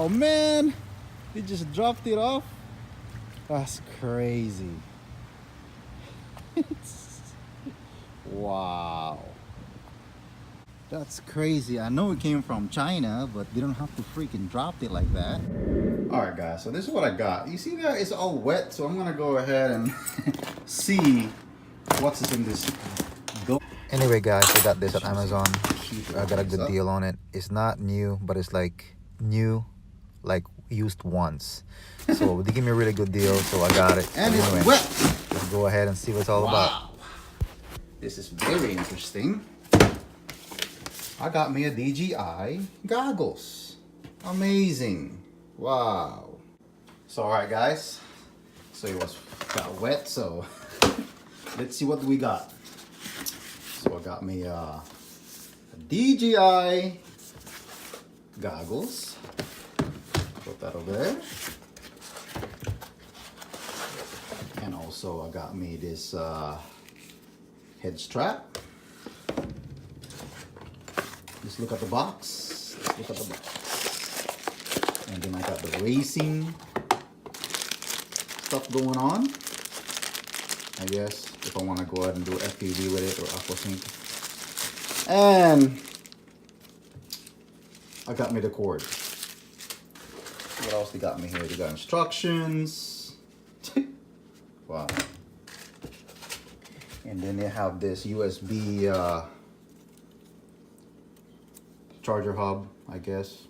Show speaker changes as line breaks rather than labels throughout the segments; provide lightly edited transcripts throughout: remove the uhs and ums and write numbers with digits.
Oh man, they just dropped it off. That's crazy. Wow. That's crazy. I know it came from China, but they don't have to freaking drop it like that. Alright guys, so this is what I got. You see that? It's all wet, so I'm gonna go ahead and see what's in this go. Anyway guys, I got this at Amazon. I got a good deal on it. It's not new, but it's like new, like used once. So they give me a really good deal, so I got it.
And
anyway,
it's wet.
let's go ahead and see what it's all about.
This is very interesting. I got me a DJI goggles. Amazing. Wow. So alright guys. So it got wet, so let's see what we got. So I got me a DJI goggles. Put that over there. And also I got me this head strap. Let's look at the box. Let's look at the box. And then I got the racing stuff going on. I guess if I want to go ahead and do FPV with it or aquasync. And I got me the cord. What else they got me here? They got instructions. Wow. And then they have this USB charger hub, I guess.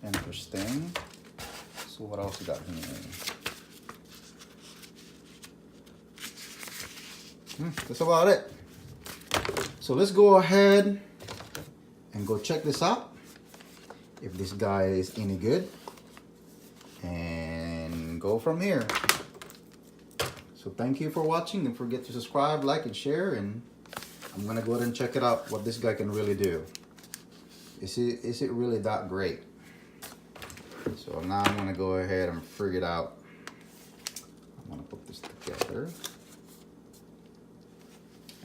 Interesting. So what else you got here? That's about it. So let's go ahead and go check this out. If this guy is any good. And go from here. So thank you for watching. Don't forget to subscribe, like, and share. And I'm gonna go ahead and check it out what this guy can really do. Is it really that great? So now I'm gonna go ahead and figure it out. I'm gonna put this together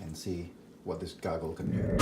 and see what this goggle can do.